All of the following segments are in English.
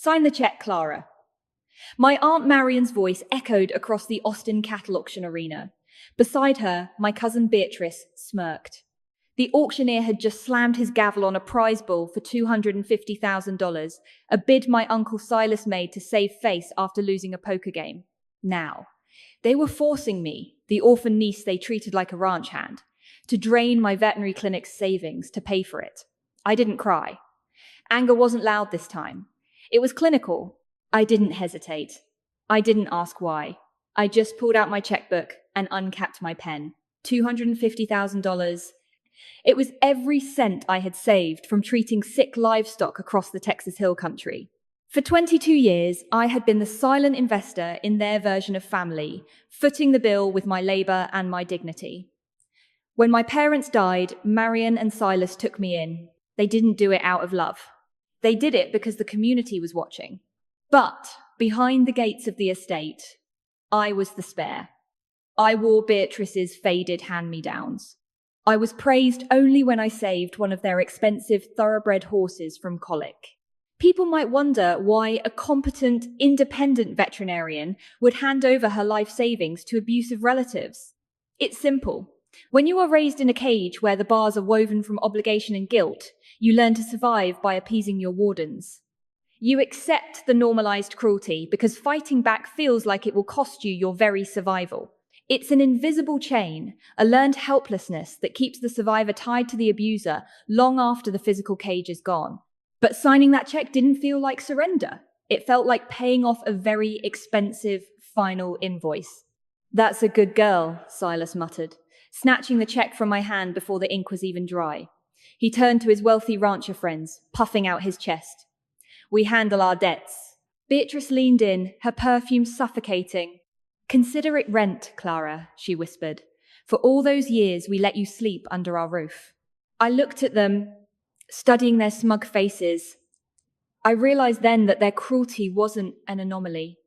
Sign the check, Clara. My Aunt Marian's voice echoed across the Austin cattle auction arena. Beside her, my cousin Beatrice smirked. The auctioneer had just slammed his gavel on a prize bull for $250,000, a bid my Uncle Silas made to save face after losing a poker game. Now, they were forcing me, the orphan niece they treated like a ranch hand, to drain my veterinary clinic's savings to pay for it. I didn't cry. Anger wasn't loud this time. It was clinical. I didn't hesitate. I didn't ask why. I just pulled out my checkbook and uncapped my pen. $250,000. It was every cent I had saved from treating sick livestock across the Texas Hill Country. For 22 years, I had been the silent investor in their version of family, footing the bill with my labor and my dignity. When my parents died, Marian and Silas took me in. They didn't do it out of love. They did it because the community was watching. But behind the gates of the estate, I was the spare. I wore Beatrice's faded hand-me-downs. I was praised only when I saved one of their expensive thoroughbred horses from colic. People might wonder why a competent, independent veterinarian would hand over her life savings to abusive relatives. It's simple. When you are raised in a cage where the bars are woven from obligation and guilt, you learn to survive by appeasing your wardens. You accept the normalized cruelty because fighting back feels like it will cost you your very survival. It's an invisible chain, a learned helplessness that keeps the survivor tied to the abuser long after the physical cage is gone. But signing that check didn't feel like surrender. It felt like paying off a very expensive final invoice. "That's a good girl," Silas muttered, snatching the check from my hand before the ink was even dry. He turned to his wealthy rancher friends, puffing out his chest. "We handle our debts." Beatrice leaned in, her perfume suffocating. "Consider it rent, Clara," she whispered. "For all those years we let you sleep under our roof." I looked at them, studying their smug faces. I realized then that their cruelty wasn't an anomaly.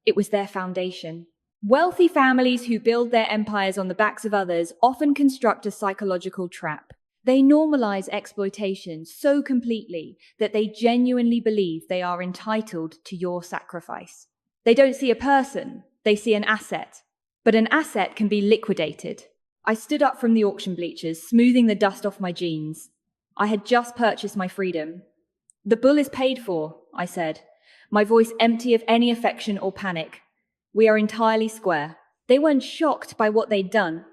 It was their foundation. Wealthy families who build their empires on the backs of others often construct a psychological trap. They normalize exploitation so completely that they genuinely believe they are entitled to your sacrifice. They don't see a person, they see an asset. But an asset can be liquidated. I stood up from the auction bleachers, smoothing the dust off my jeans. I had just purchased my freedom. "The bull is paid for," I said, my voice empty of any affection or panic. "We are entirely square." They weren't shocked by what they'd done.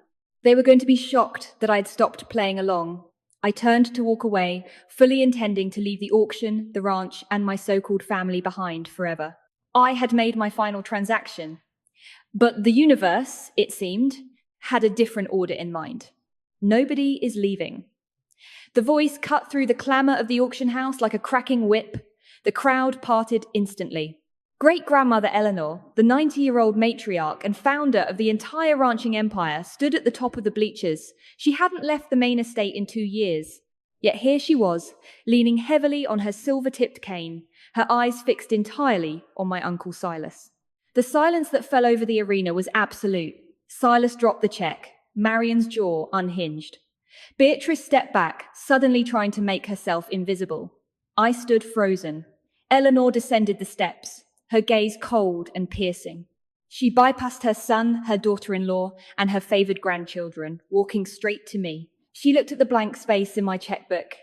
They were going to be shocked that I'd stopped playing along. I turned to walk away, fully intending to leave the auction, the ranch, and my so-called family behind forever. I had made my final transaction. But the universe, it seemed, had a different order in mind. Nobody is leaving. The voice cut through the clamor of the auction house like a cracking whip. The crowd parted instantly. Great-grandmother Eleanor, the 90-year-old matriarch and founder of the entire ranching empire, stood at the top of the bleachers. She hadn't left the main estate in 2 years. Yet here she was, leaning heavily on her silver-tipped cane, her eyes fixed entirely on my Uncle Silas. The silence that fell over the arena was absolute. Silas dropped the check. Marian's jaw unhinged. Beatrice stepped back, suddenly trying to make herself invisible. I stood frozen. Eleanor descended the steps, her gaze cold and piercing. She bypassed her son, her daughter-in-law, and her favored grandchildren, walking straight to me. She looked at the blank space in my checkbook,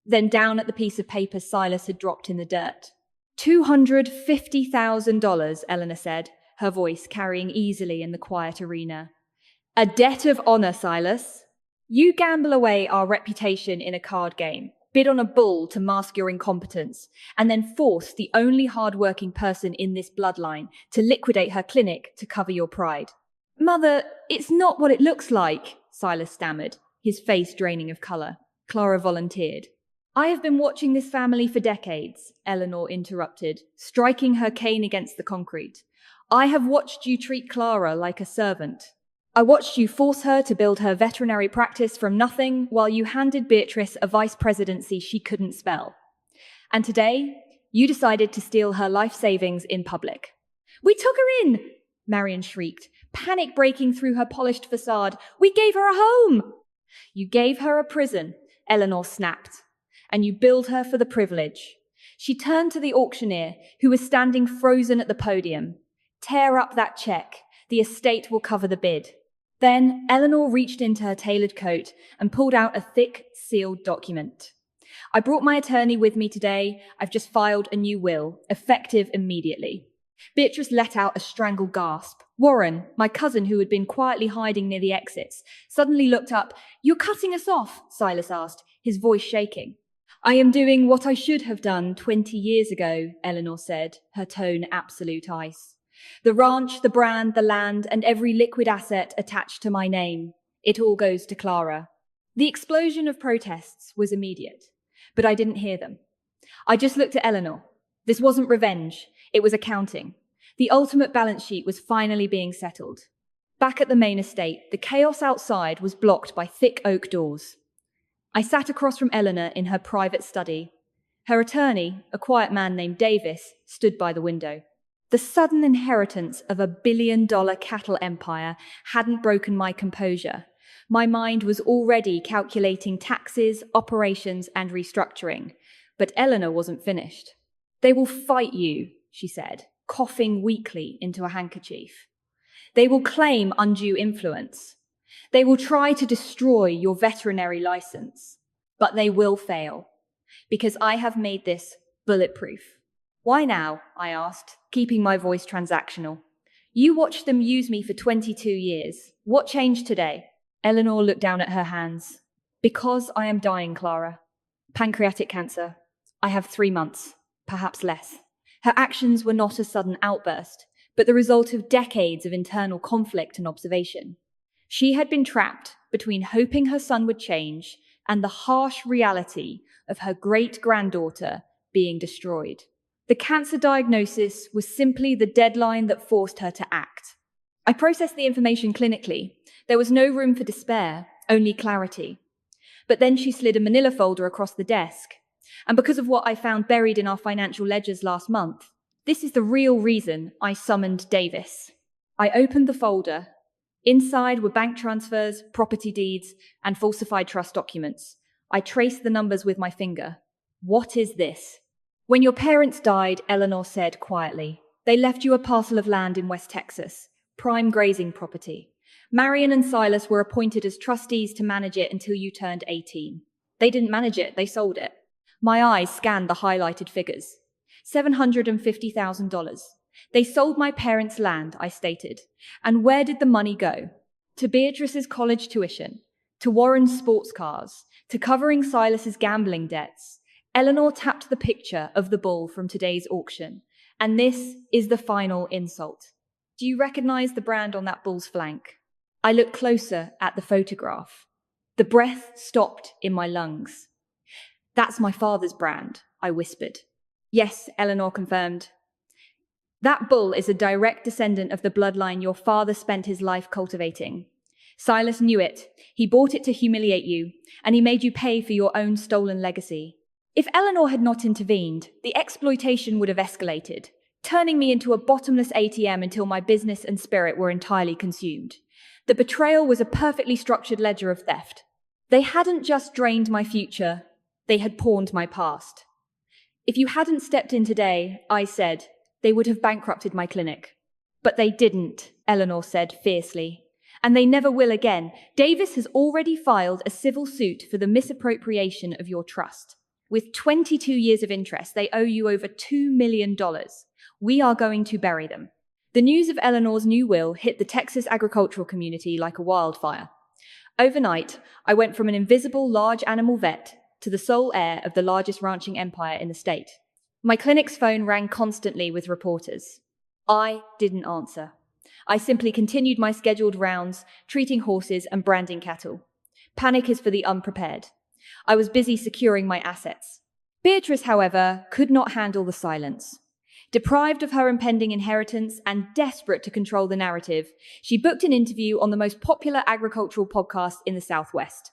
then down at the piece of paper Silas had dropped in the dirt. $250,000, Eleanor said, her voice carrying easily in the quiet arena. "A debt of honor, Silas. You gamble away our reputation in a card game, bid on a bull to mask your incompetence, and then force the only hard-working person in this bloodline to liquidate her clinic to cover your pride." "Mother, it's not what it looks like," Silas stammered, his face draining of color. Clara volunteered. "I have been watching this family for decades," Eleanor interrupted, striking her cane against the concrete. "I have watched you treat Clara like a servant. I watched you force her to build her veterinary practice from nothing while you handed Beatrice a vice presidency she couldn't spell. And today, you decided to steal her life savings in public." "We took her in!" Marian shrieked, panic breaking through her polished facade. "We gave her a home!" "You gave her a prison," Eleanor snapped. "And you billed her for the privilege. She turned to the auctioneer, who was standing frozen at the podium. "Tear up that check. The estate will cover the bid." Then Eleanor reached into her tailored coat and pulled out a thick, sealed document. "I brought my attorney with me today. I've just filed a new will, effective immediately." Beatrice let out a strangled gasp. Warren, my cousin who had been quietly hiding near the exits, suddenly looked up. "You're cutting us off?" Silas asked, his voice shaking. "I am doing what I should have done 20 years ago," Eleanor said, her tone absolute ice. "The ranch, the brand, the land, and every liquid asset attached to my name. It all goes to Clara." The explosion of protests was immediate, but I didn't hear them. I just looked at Eleanor. This wasn't revenge, it was accounting. The ultimate balance sheet was finally being settled. Back at the main estate, the chaos outside was blocked by thick oak doors. I sat across from Eleanor in her private study. Her attorney, a quiet man named Davis, stood by the window. The sudden inheritance of a billion-dollar cattle empire hadn't broken my composure. My mind was already calculating taxes, operations, and restructuring. But Eleanor wasn't finished. "They will fight you," she said, coughing weakly into a handkerchief. "They will claim undue influence. They will try to destroy your veterinary license. But they will fail, because I have made this bulletproof." "Why now?" I asked, keeping my voice transactional. "You watched them use me for 22 years. What changed today?" Eleanor looked down at her hands. "Because I am dying, Clara. Pancreatic cancer. I have 3 months, perhaps less." Her actions were not a sudden outburst, but the result of decades of internal conflict and observation. She had been trapped between hoping her son would change and the harsh reality of her great-granddaughter being destroyed. The cancer diagnosis was simply the deadline that forced her to act. I processed the information clinically. There was no room for despair, only clarity. But then she slid a manila folder across the desk. And because of what I found buried in our financial ledgers last month, this is the real reason I summoned Davis. I opened the folder. Inside were bank transfers, property deeds, and falsified trust documents. I traced the numbers with my finger. "What is this?" "When your parents died," Eleanor said quietly, "they left you a parcel of land in West Texas, prime grazing property. Marion and Silas were appointed as trustees to manage it until you turned 18. They didn't manage it, they sold it." My eyes scanned the highlighted figures. $750,000. "They sold my parents' land," I stated. "And where did the money go?" "To Beatrice's college tuition, to Warren's sports cars, to covering Silas's gambling debts." Eleanor tapped the picture of the bull from today's auction. "And this is the final insult. Do you recognize the brand on that bull's flank?" I looked closer at the photograph. The breath stopped in my lungs. "That's my father's brand," I whispered. "Yes," Eleanor confirmed. "That bull is a direct descendant of the bloodline your father spent his life cultivating. Silas knew it. He bought it to humiliate you, and he made you pay for your own stolen legacy." If Eleanor had not intervened, the exploitation would have escalated, turning me into a bottomless ATM until my business and spirit were entirely consumed. The betrayal was a perfectly structured ledger of theft. They hadn't just drained my future, they had pawned my past. "If you hadn't stepped in today," I said, "they would have bankrupted my clinic." "But they didn't," Eleanor said fiercely. "And they never will again. Davis has already filed a civil suit for the misappropriation of your trust. With 22 years of interest, they owe you over $2 million. We are going to bury them." The news of Eleanor's new will hit the Texas agricultural community like a wildfire. Overnight, I went from an invisible large animal vet to the sole heir of the largest ranching empire in the state. My clinic's phone rang constantly with reporters. I didn't answer. I simply continued my scheduled rounds, treating horses and branding cattle. Panic is for the unprepared. I was busy securing my assets. Beatrice, however, could not handle the silence. Deprived of her impending inheritance and desperate to control the narrative, she booked an interview on the most popular agricultural podcast in the Southwest.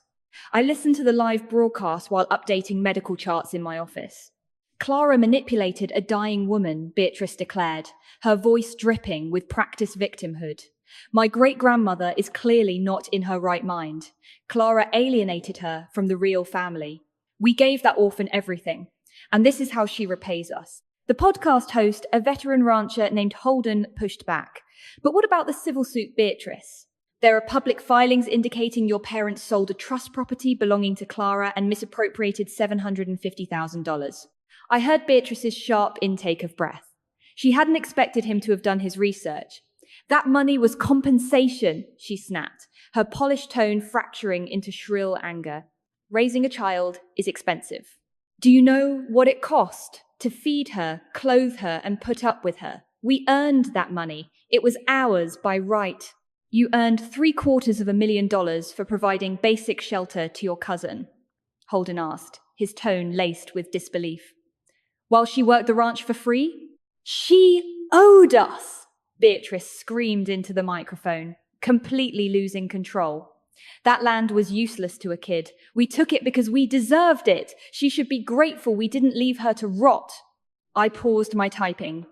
I listened to the live broadcast while updating medical charts in my office. "Clara manipulated a dying woman," Beatrice declared, her voice dripping with practiced victimhood. "My great-grandmother is clearly not in her right mind. Clara alienated her from the real family. We gave that orphan everything. And this is how she repays us. The podcast host, a veteran rancher named Holden, pushed back. But what about the civil suit Beatrice? There are public filings indicating your parents sold a trust property belonging to Clara and misappropriated $750,000. I heard Beatrice's sharp intake of breath. She hadn't expected him to have done his research. That money was compensation, she snapped, her polished tone fracturing into shrill anger. Raising a child is expensive. Do you know what it cost to feed her, clothe her, and put up with her? We earned that money. It was ours by right. You earned $750,000 for providing basic shelter to your cousin, Holden asked, his tone laced with disbelief. While she worked the ranch for free? She owed us, Beatrice screamed into the microphone, completely losing control. That land was useless to a kid. We took it because we deserved it. She should be grateful we didn't leave her to rot. I paused my typing.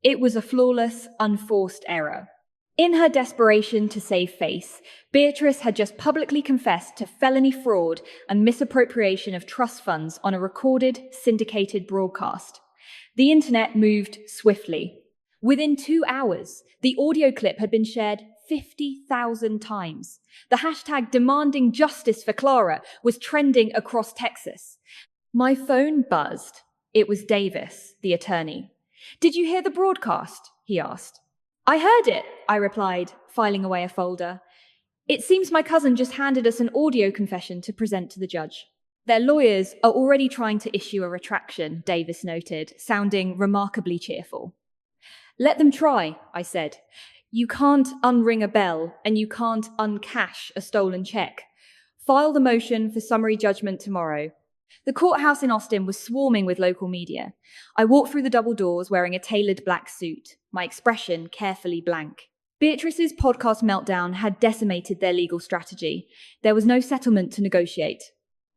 It was a flawless, unforced error. In her desperation to save face, Beatrice had just publicly confessed to felony fraud and misappropriation of trust funds on a recorded, syndicated broadcast. The internet moved swiftly. Within 2 hours, the audio clip had been shared 50,000 times. The hashtag demanding justice for Clara was trending across Texas. My phone buzzed. It was Davis, the attorney. Did you hear the broadcast? He asked. I heard it, I replied, filing away a folder. It seems my cousin just handed us an audio confession to present to the judge. Their lawyers are already trying to issue a retraction, Davis noted, sounding remarkably cheerful. Let them try, I said. You can't unring a bell and you can't uncash a stolen check. File the motion for summary judgment tomorrow. The courthouse in Austin was swarming with local media. I walked through the double doors wearing a tailored black suit, my expression carefully blank. Beatrice's podcast meltdown had decimated their legal strategy. There was no settlement to negotiate.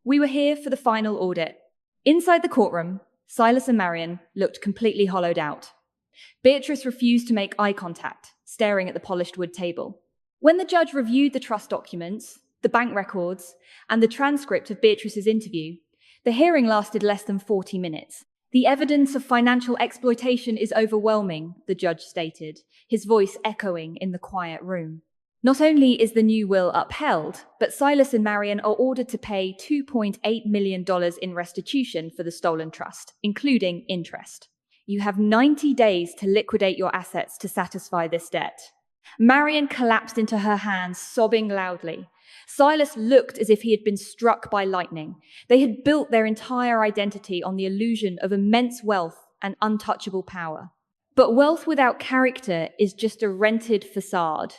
We were here for the final audit. Inside the courtroom, Silas and Marion looked completely hollowed out. Beatrice refused to make eye contact, staring at the polished wood table. When the judge reviewed the trust documents, the bank records, and the transcript of Beatrice's interview, the hearing lasted less than 40 minutes. The evidence of financial exploitation is overwhelming, the judge stated, his voice echoing in the quiet room. Not only is the new will upheld, but Silas and Marion are ordered to pay $2.8 million in restitution for the stolen trust, including interest. You have 90 days to liquidate your assets to satisfy this debt. Marion collapsed into her hands, sobbing loudly. Silas looked as if he had been struck by lightning. They had built their entire identity on the illusion of immense wealth and untouchable power. But wealth without character is just a rented facade.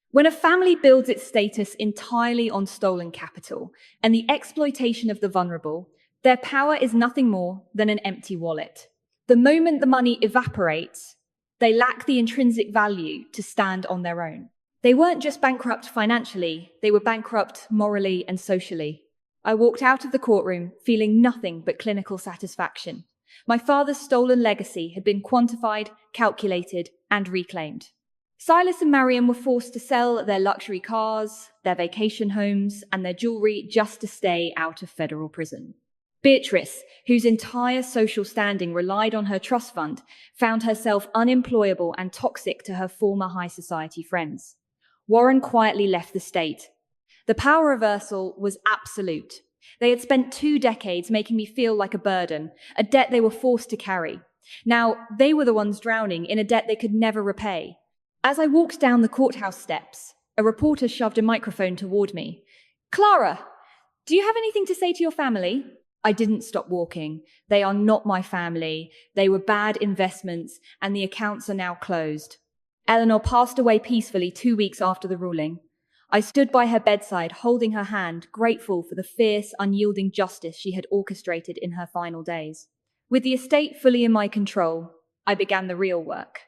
When a family builds its status entirely on stolen capital and the exploitation of the vulnerable, their power is nothing more than an empty wallet. The moment the money evaporates, they lack the intrinsic value to stand on their own. They weren't just bankrupt financially, they were bankrupt morally and socially. I walked out of the courtroom feeling nothing but clinical satisfaction. My father's stolen legacy had been quantified, calculated, and reclaimed. Silas and Marion were forced to sell their luxury cars, their vacation homes, and their jewelry just to stay out of federal prison. Beatrice, whose entire social standing relied on her trust fund, found herself unemployable and toxic to her former high society friends. Warren quietly left the state. The power reversal was absolute. They had spent 2 decades making me feel like a burden, a debt they were forced to carry. Now, they were the ones drowning in a debt they could never repay. As I walked down the courthouse steps, a reporter shoved a microphone toward me. Clara, do you have anything to say to your family? I didn't stop walking. They are not my family. They were bad investments, and the accounts are now closed. Eleanor passed away peacefully 2 weeks after the ruling. I stood by her bedside, holding her hand, grateful for the fierce, unyielding justice she had orchestrated in her final days. With the estate fully in my control, I began the real work.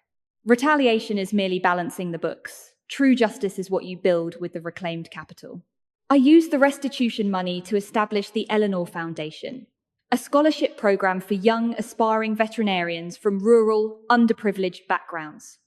Retaliation is merely balancing the books. True justice is what you build with the reclaimed capital. I used the restitution money to establish the Eleanor Foundation, a scholarship program for young, aspiring veterinarians from rural, underprivileged backgrounds.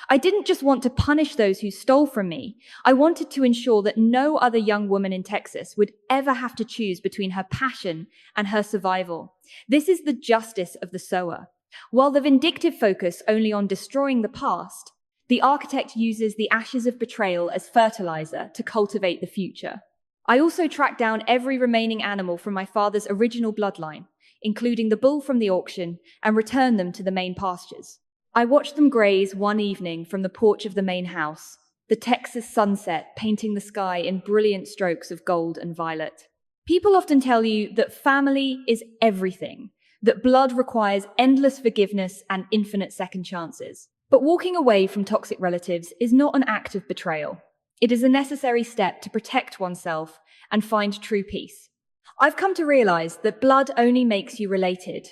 I didn't just want to punish those who stole from me. I wanted to ensure that no other young woman in Texas would ever have to choose between her passion and her survival. This is the justice of the sower. While the vindictive focus only on destroying the past, the architect uses the ashes of betrayal as fertilizer to cultivate the future. I also tracked down every remaining animal from my father's original bloodline, including the bull from the auction, and returned them to the main pastures. I watched them graze one evening from the porch of the main house, the Texas sunset painting the sky in brilliant strokes of gold and violet. People often tell you that family is everything, that blood requires endless forgiveness and infinite second chances. But walking away from toxic relatives is not an act of betrayal. It is a necessary step to protect oneself and find true peace. I've come to realize that blood only makes you related.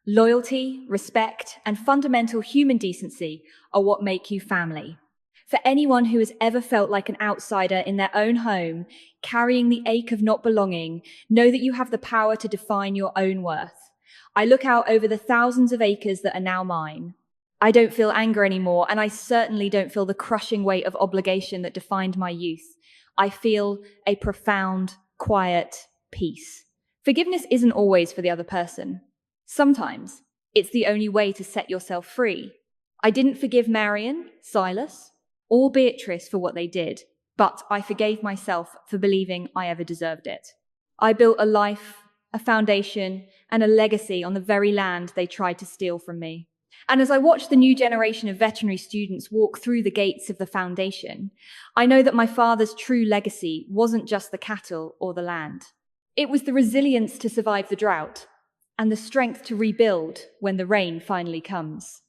Loyalty, respect, and fundamental human decency are what make you family. For anyone who has ever felt like an outsider in their own home, carrying the ache of not belonging, know that you have the power to define your own worth. I look out over the thousands of acres that are now mine. I don't feel anger anymore, and I certainly don't feel the crushing weight of obligation that defined my youth. I feel a profound, quiet peace. Forgiveness isn't always for the other person. Sometimes it's the only way to set yourself free. I didn't forgive Marion, Silas, or Beatrice for what they did, but I forgave myself for believing I ever deserved it. I built a life, a foundation, and a legacy on the very land they tried to steal from me. And as I watch the new generation of veterinary students walk through the gates of the foundation, I know that my father's true legacy wasn't just the cattle or the land. It was the resilience to survive the drought and the strength to rebuild when the rain finally comes.